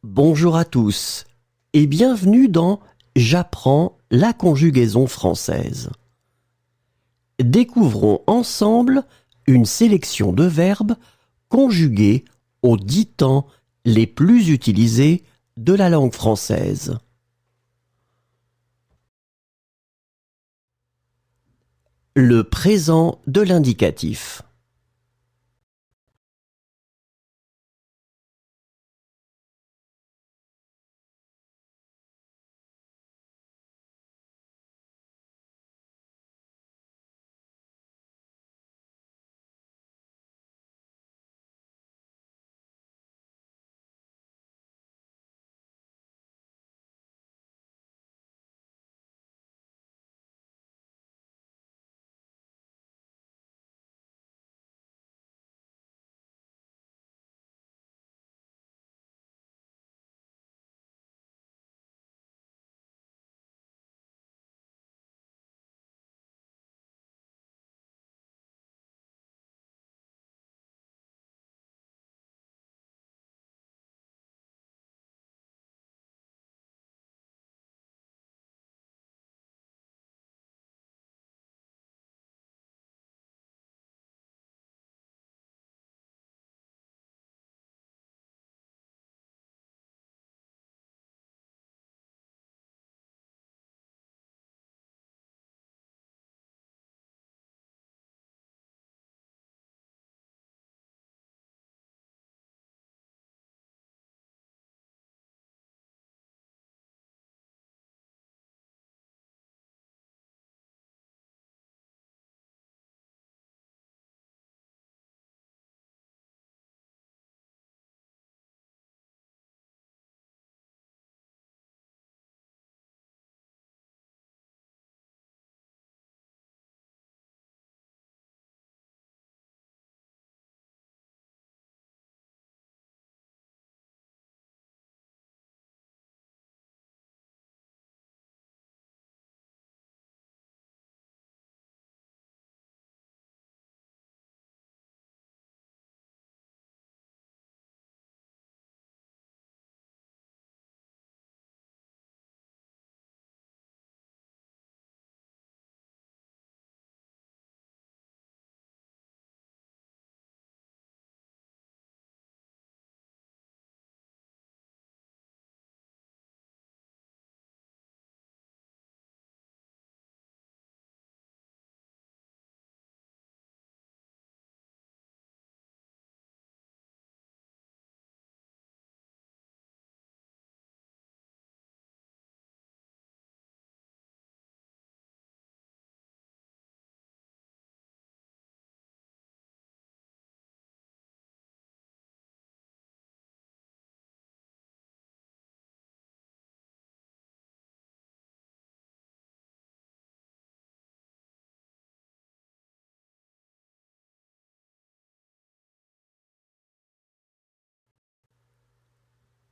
Bonjour à tous et bienvenue dans J'apprends la conjugaison française. Découvrons ensemble une sélection de verbes conjugués aux 10 temps les plus utilisés de la langue française. Le présent de l'indicatif.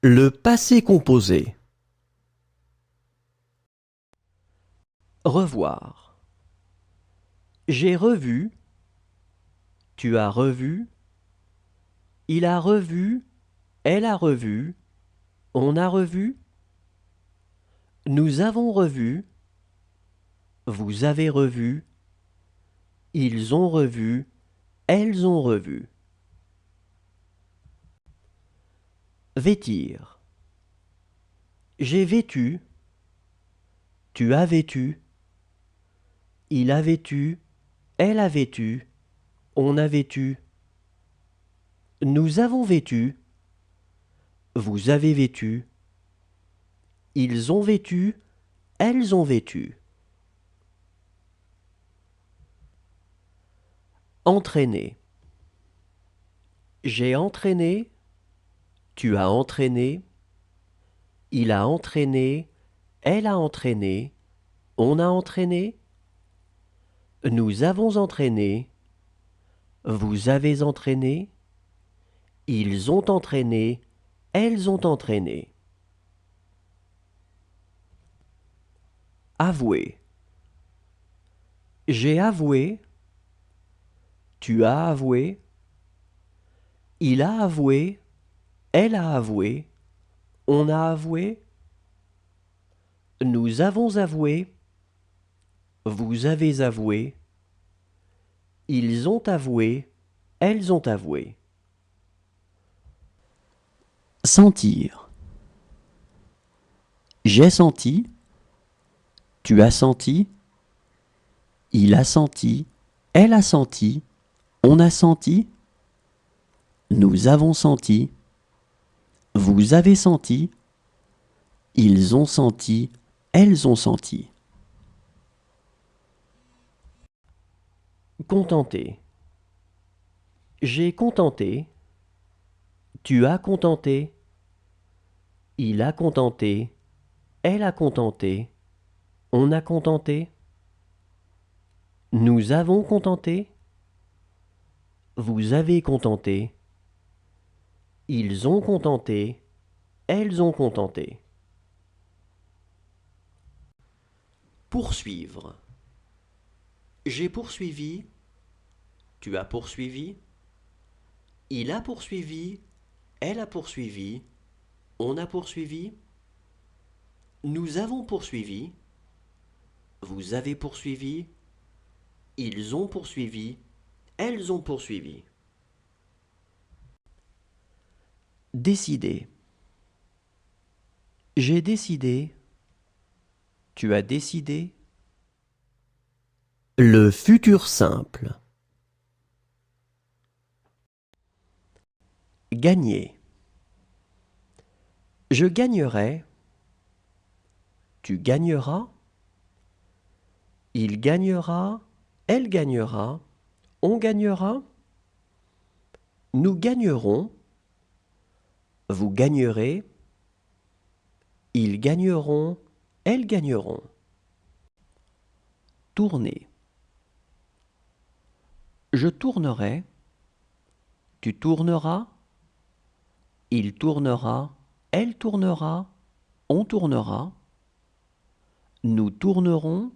Le passé composé. Revoir. J'ai revu, tu as revu, il a revu, elle a revu, on a revu, nous avons revu, vous avez revu, ils ont revu, elles ont revu. Vêtir. J'ai vêtu, tu as vêtu, il a vêtu, elle a vêtu, on a vêtu, nous avons vêtu, vous avez vêtu, ils ont vêtu, elles ont vêtu. Entraîner. J'ai entraîné, tu as entraîné, il a entraîné, elle a entraîné, on a entraîné, nous avons entraîné, vous avez entraîné, ils ont entraîné, elles ont entraîné. Avouer. J'ai avoué, tu as avoué, il a avoué, elle a avoué, On a avoué. Nous avons avoué. Vous avez avoué. Ils ont avoué. Elles ont avoué. Sentir. J'ai senti. Tu as senti. Il a senti. Elle a senti. On a senti. Nous avons senti. Vous avez senti. Ils ont senti. Elles ont senti. Contenter. J'ai contenté. Tu as contenté. Il a contenté. Elle a contenté. On a contenté. Nous avons contenté. Vous avez contenté. Ils ont contenté. Elles ont contenté. Poursuivre. J'ai poursuivi. Tu as poursuivi. Il a poursuivi. Elle a poursuivi. On a poursuivi. Nous avons poursuivi. Vous avez poursuivi. Ils ont poursuivi. Elles ont poursuivi. Décider. J'ai décidé. Tu as décidé. Le futur simple. Gagner. Je gagnerai. Tu gagneras. Il gagnera. Elle gagnera. On gagnera. Nous gagnerons. Vous gagnerez. Ils gagneront. Elles gagneront. Tourner. Je tournerai. Tu tourneras. Il tournera. Elle tournera. On tournera. Nous tournerons.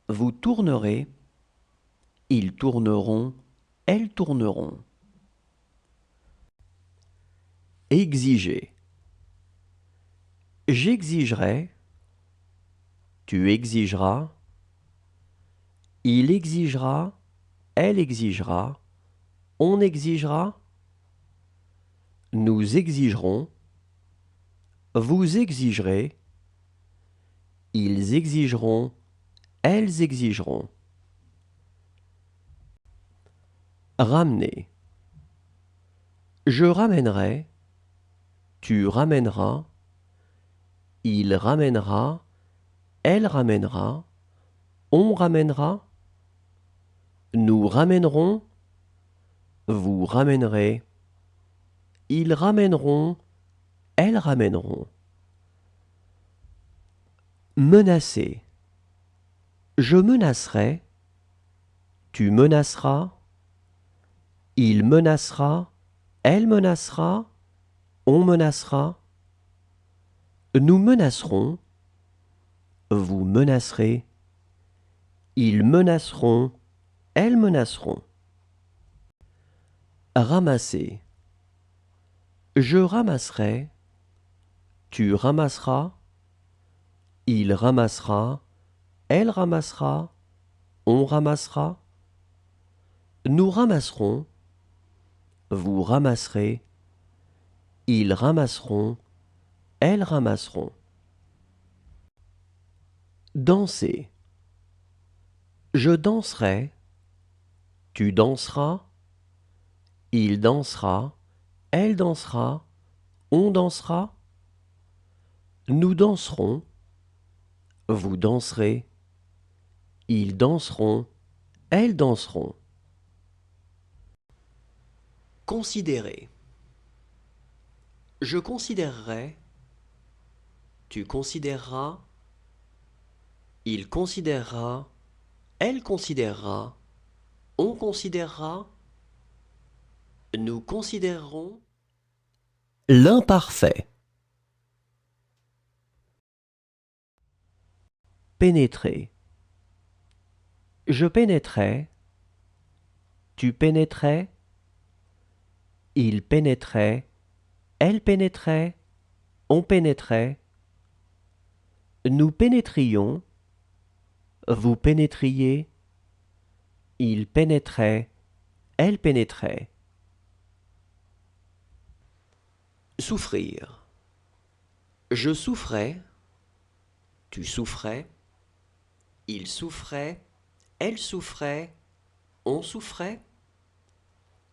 Vous tournerez. Ils tourneront. Elles tourneront. Exiger. J'exigerai. Tu exigeras. Il exigera. Elle exigera. On exigera. Nous exigerons. Vous exigerez. Ils exigeront. Elles exigeront. Ramener. Je ramènerai. Tu ramèneras. Il ramènera. Elle ramènera. On ramènera. Nous ramènerons. Vous ramènerez. Ils ramèneront. Elles ramèneront. Menacer. Je menacerai. Tu menaceras. Il menacera. Elle menacera. On menacera. Nous menacerons. Vous menacerez. Ils menaceront. Elles menaceront. Ramasser. Je ramasserai. Tu ramasseras. Il ramassera. Elle ramassera. On ramassera. Nous ramasserons. Vous ramasserez. Ils ramasseront. Elles ramasseront. Danser. Je danserai. Tu danseras. Il dansera. Elle dansera. On dansera. Nous danserons. Vous danserez. Ils danseront. Elles danseront. Considérer. Je considérerai. Tu considéreras. Il considérera. Elle considérera. On considérera. Nous considérerons. L'imparfait. Pénétrer. Je pénétrais. Tu pénétrais. Il pénétrait. Elle pénétrait. on pénétrait, nous pénétrions, vous pénétriez, il pénétrait, elle pénétrait. Souffrir. Je souffrais, tu souffrais, il souffrait, elle souffrait, on souffrait,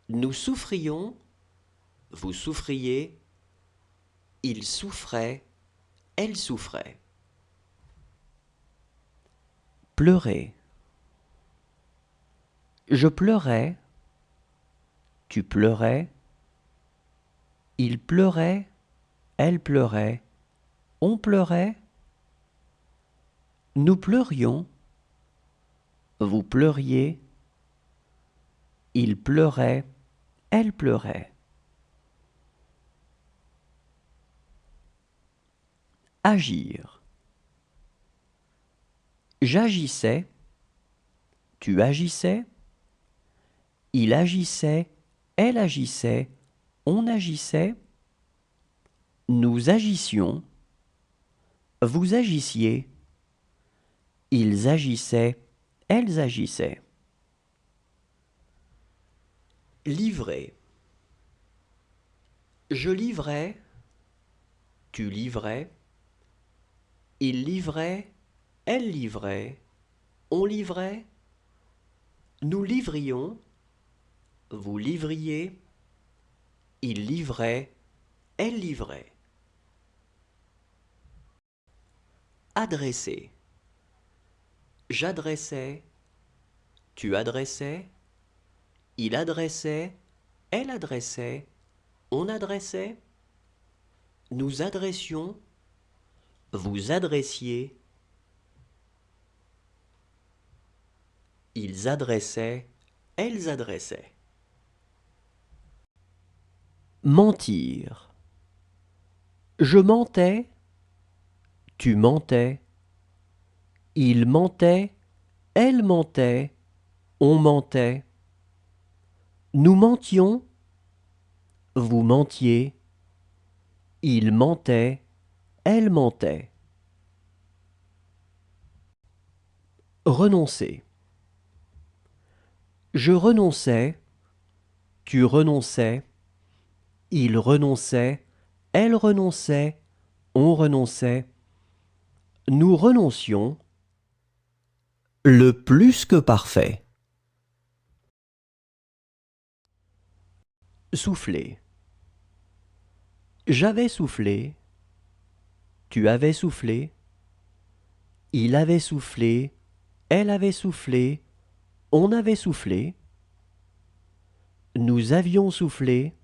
nous souffrions, vous souffriez, il souffrait, elle souffrait. Pleurer. Je pleurais, tu pleurais, il pleurait, elle pleurait, on pleurait, nous pleurions, vous pleuriez, il pleurait, elle pleurait. Agir. J'agissais, tu agissais, il agissait, elle agissait, on agissait, nous agissions, vous agissiez, ils agissaient, elles agissaient. Livrer. Je livrais, tu livrais, il livrait, elle livrait, on livrait, nous livrions, vous livriez, il livrait, elle livrait. Adresser. J'adressais, tu adressais, il adressait, elle adressait, on adressait, nous adressions, vous adressiez, ils adressaient, elles adressaient. Mentir. Je mentais, tu mentais, il mentait, elle mentait, on mentait, nous mentions, vous mentiez, il mentait, elle mentait. Renoncer. Je renonçais, tu renonçais, il renonçait, elle renonçait, on renonçait, nous renoncions, le plus que parfait. Souffler. J'avais soufflé, tu avais soufflé, il avait soufflé, elle avait soufflé, on avait soufflé, nous avions soufflé,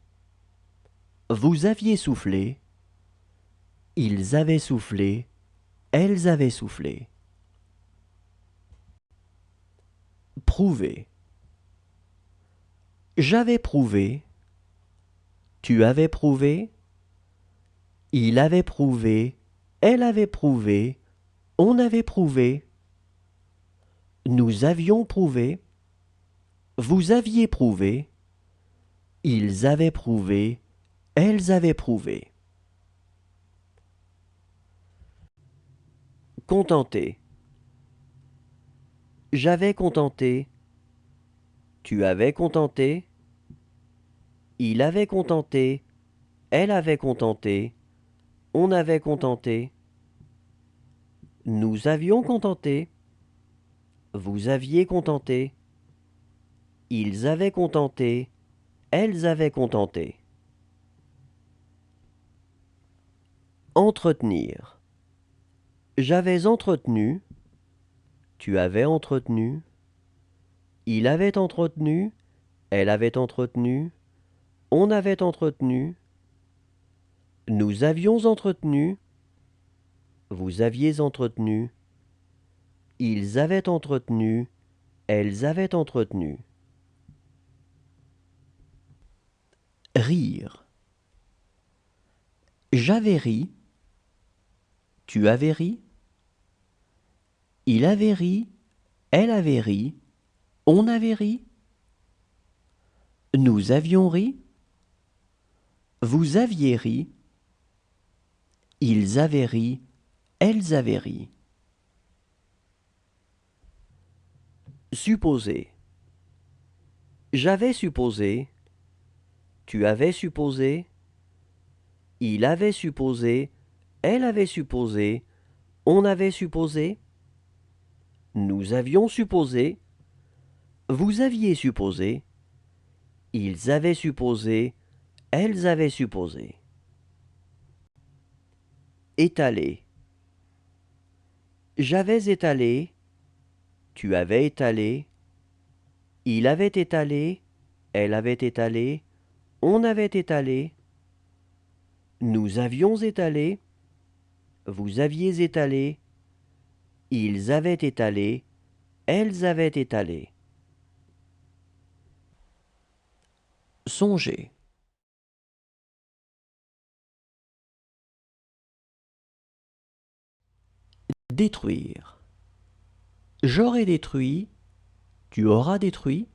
vous aviez soufflé, ils avaient soufflé, elles avaient soufflé. Prouver. J'avais prouvé, tu avais prouvé, il avait prouvé, elle avait prouvé, on avait prouvé, nous avions prouvé, vous aviez prouvé, ils avaient prouvé, elles avaient prouvé. Contenter. J'avais contenté, tu avais contenté, il avait contenté, elle avait contenté, on avait contenté, nous avions contenté, vous aviez contenté, ils avaient contenté, elles avaient contenté. Entretenir. J'avais entretenu, tu avais entretenu, il avait entretenu, elle avait entretenu, on avait entretenu, nous avions entretenu, vous aviez entretenu, ils avaient entretenu, elles avaient entretenu. Rire. J'avais ri, tu avais ri, il avait ri, elle avait ri, on avait ri, nous avions ri, vous aviez ri, Ils avaient ri, elles avaient ri. Supposer. J'avais supposé, tu avais supposé, il avait supposé, elle avait supposé, on avait supposé, nous avions supposé, vous aviez supposé, ils avaient supposé, elles avaient supposé. Étaler. J'avais étalé, tu avais étalé, il avait étalé, elle avait étalé, on avait étalé, nous avions étalé, vous aviez étalé, ils avaient étalé, elles avaient étalé. Songer. Détruire. J'aurai détruit, tu auras détruit,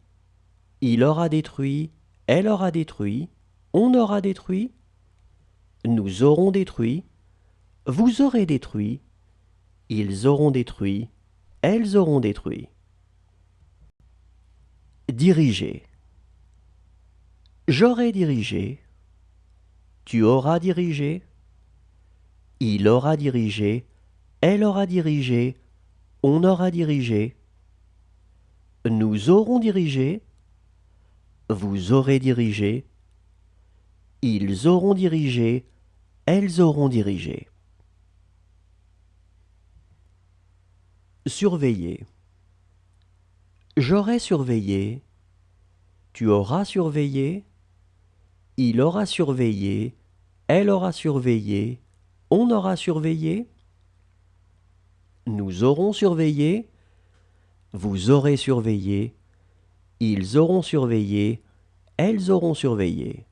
il aura détruit, elle aura détruit, on aura détruit, nous aurons détruit, vous aurez détruit, ils auront détruit, elles auront détruit. Diriger. J'aurai dirigé, tu auras dirigé, il aura dirigé, elle aura dirigé, on aura dirigé, nous aurons dirigé, vous aurez dirigé, ils auront dirigé, elles auront dirigé. Surveiller. J'aurai surveillé, tu auras surveillé, il aura surveillé, elle aura surveillé, on aura surveillé, nous aurons surveillé, vous aurez surveillé, ils auront surveillé, elles auront surveillé.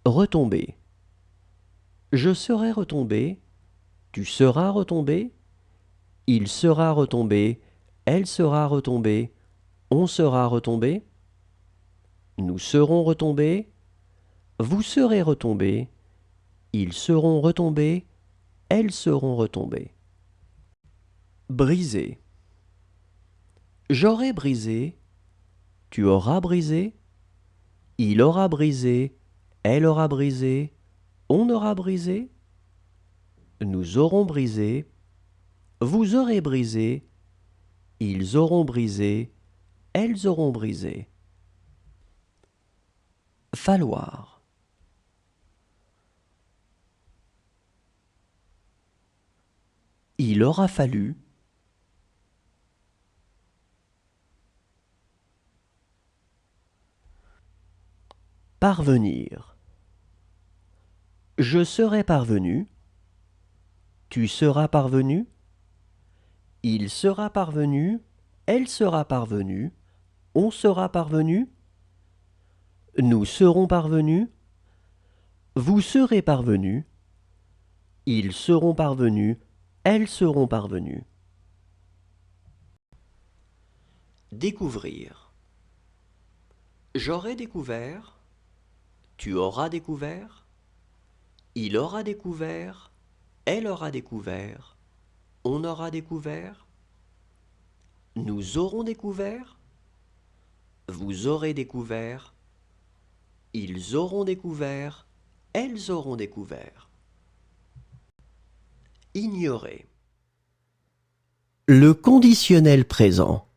Retomber. Je serai retombé, tu seras retombé, il sera retombé, elle sera retombée, on sera retombé, nous serons retombés, vous serez retombés, ils seront retombés, elles seront retombées. Briser. J'aurai brisé, tu auras brisé, il aura brisé, elle aura brisé, on aura brisé, nous aurons brisé, vous aurez brisé, ils auront brisé, elles auront brisé. Falloir. Il aura fallu. Parvenir. Je serai parvenu. Tu seras parvenu. Il sera parvenu. Elle sera parvenue. On sera parvenu. Nous serons parvenus. Vous serez parvenus. Ils seront parvenus. Elles seront parvenues. Découvrir. J'aurai découvert. Tu auras découvert. Il aura découvert. Elle aura découvert. On aura découvert. Nous aurons découvert. Vous aurez découvert. Ils auront découvert. Elles auront découvert. Ignorer. Le conditionnel présent.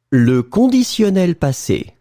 Le conditionnel passé.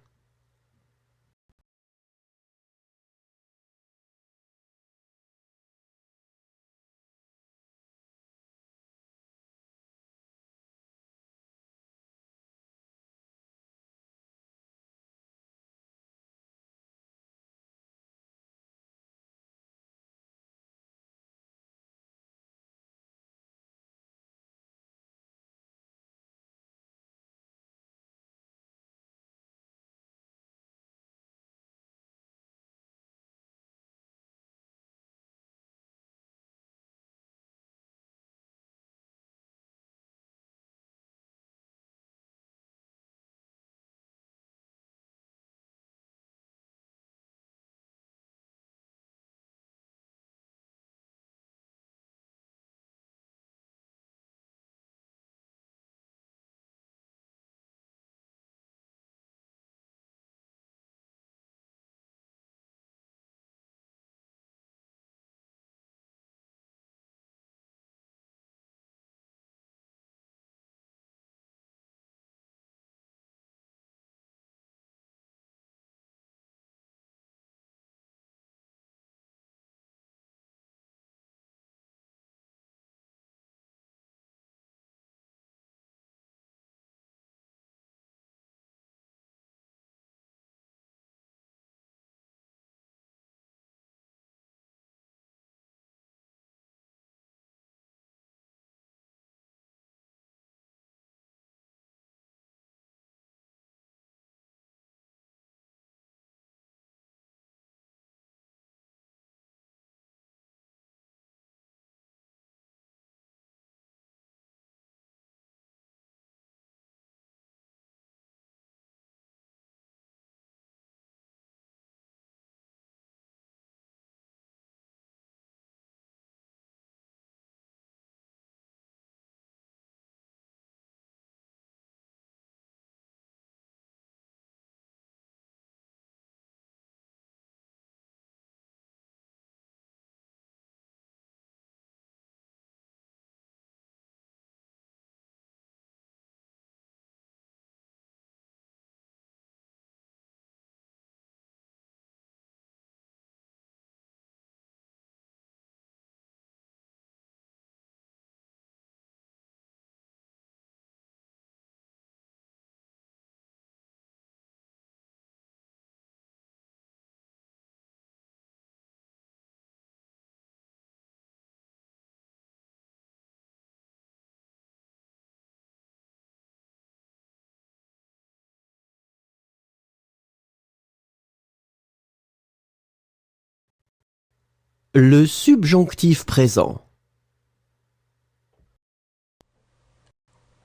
Le subjonctif présent.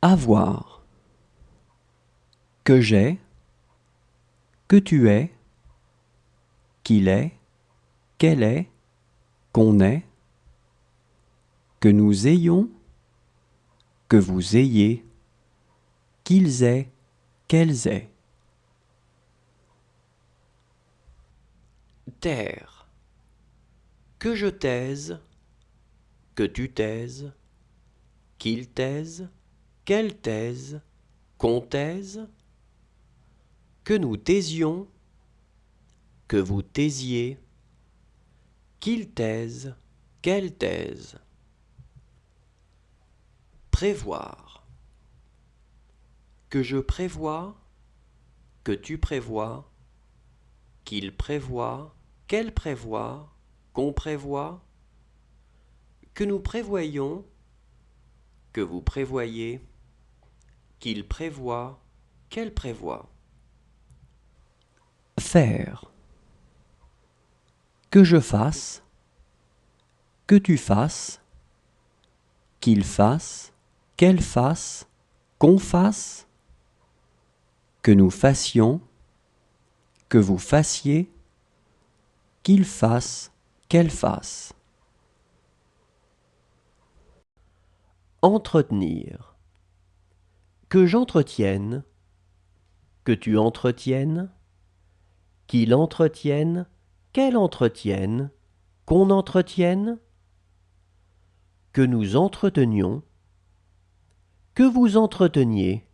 Avoir. Que j'ai, que tu es, qu'il est, qu'elle est, qu'on est, que nous ayons, que vous ayez, qu'ils aient, qu'elles aient. Taire. Que je taise, que tu taises, qu'il taise, qu'elle taise, qu'on taise, que nous taisions, que vous taisiez, qu'il taise, qu'elle taise. Prévoir. Que je prévois, que tu prévois, qu'il prévoit, qu'elle prévoit, qu'on prévoit, que nous prévoyons, que vous prévoyez, qu'il prévoit, qu'elle prévoit. Faire. Que je fasse, que tu fasses, qu'il fasse, qu'elle fasse, qu'on fasse, que nous fassions, que vous fassiez, qu'il fasse, qu'elle fasse. Entretenir. Que j'entretienne, que tu entretiennes, qu'il entretienne, qu'elle entretienne, qu'on entretienne, que nous entretenions, que vous entreteniez,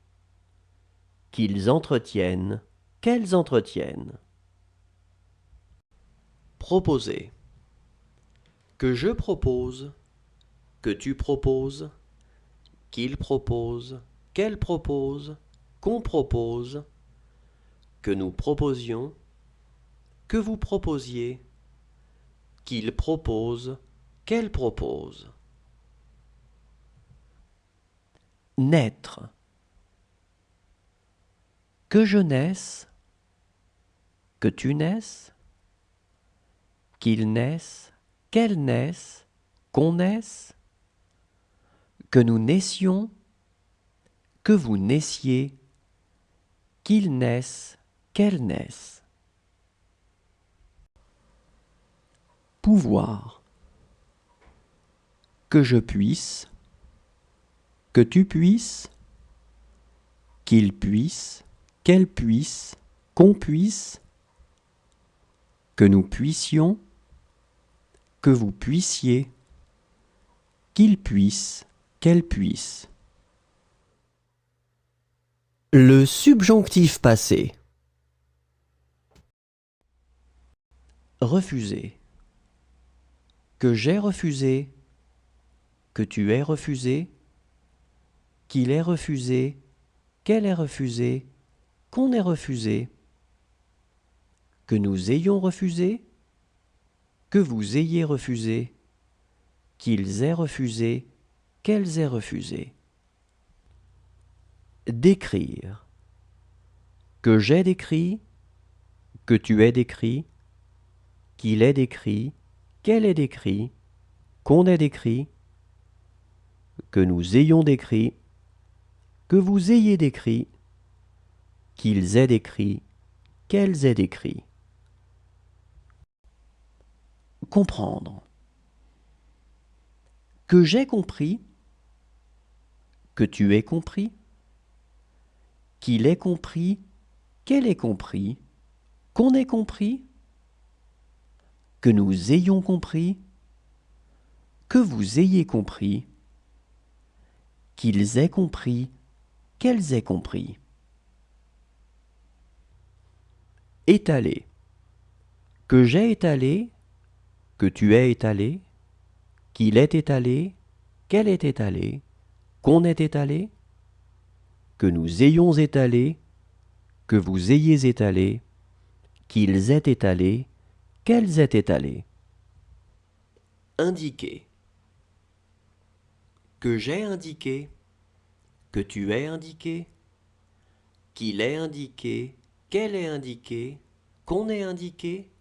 qu'ils entretiennent, qu'elles entretiennent. Proposer. Que je propose, que tu proposes, qu'il propose, qu'elle propose, qu'on propose, que nous proposions, que vous proposiez, qu'il propose, qu'elle propose. Naître. Que je naisse, que tu naisses, qu'il naisse, qu'elle naisse, qu'on naisse, que nous naissions, que vous naissiez, qu'il naisse, qu'elle naisse. Pouvoir. Que je puisse, que tu puisses, qu'il puisse, qu'elle puisse, qu'on puisse, que nous puissions, que vous puissiez, qu'il puisse, qu'elle puisse. Le subjonctif passé. Refuser. Que j'ai refusé, que tu aies refusé, qu'il ait refusé, qu'elle ait refusé, qu'on ait refusé, que nous ayons refusé, que vous ayez refusé, qu'ils aient refusé, qu'elles aient refusé. Décrire. Que j'ai décrit, que tu aies décrit, qu'il ait décrit, qu'elle ait décrit, qu'on ait décrit, que nous ayons décrit, que vous ayez décrit, qu'ils aient décrit, qu'elles aient décrit. Comprendre. Que j'ai compris, que tu aies compris, qu'il ait compris, qu'elle ait compris, qu'on ait compris, que nous ayons compris, que vous ayez compris, qu'ils aient compris, qu'elles aient compris. Étaler. Que j'ai étalé, que tu aies étalé, qu'il ait étalé, qu'elle ait étalé, qu'on ait étalé, que nous ayons étalé, que vous ayez étalé, qu'ils aient étalé, qu'elles aient étalé. Indiquer. Que j'ai indiqué, que tu aies indiqué, qu'il ait indiqué, qu'elle ait indiqué, qu'on ait indiqué,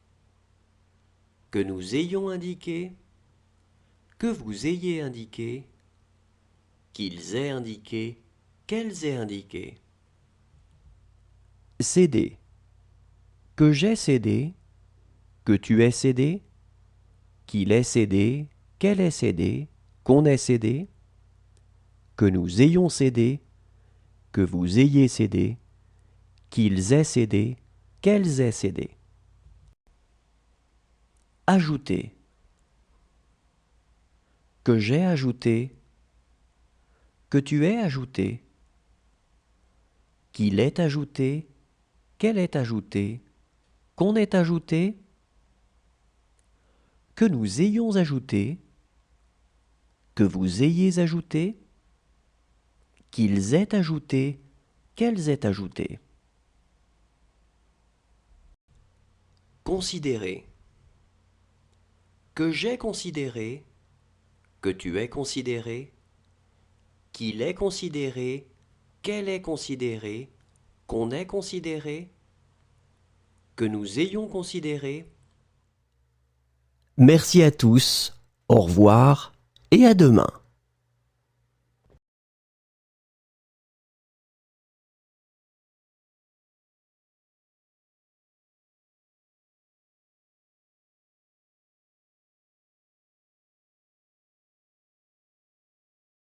que nous ayons indiqué, que vous ayez indiqué, qu'ils aient indiqué, qu'elles aient indiqué. Céder. Que j'ai cédé, que tu aies cédé, qu'il ait cédé, qu'elle ait cédé, qu'on ait cédé, que nous ayons cédé, que vous ayez cédé, qu'ils aient cédé, qu'elles aient cédé. Ajouter. Que j'ai ajouté, que tu aies ajouté, qu'il ait ajouté, qu'elle ait ajouté, qu'on ait ajouté, que nous ayons ajouté, que vous ayez ajouté, qu'ils aient ajouté, qu'elles aient ajouté. Considérer. Que j'ai considéré, que tu aies considéré, qu'il ait considéré, qu'elle ait considéré, qu'on ait considéré, que nous ayons considéré. Merci à tous, au revoir et à demain.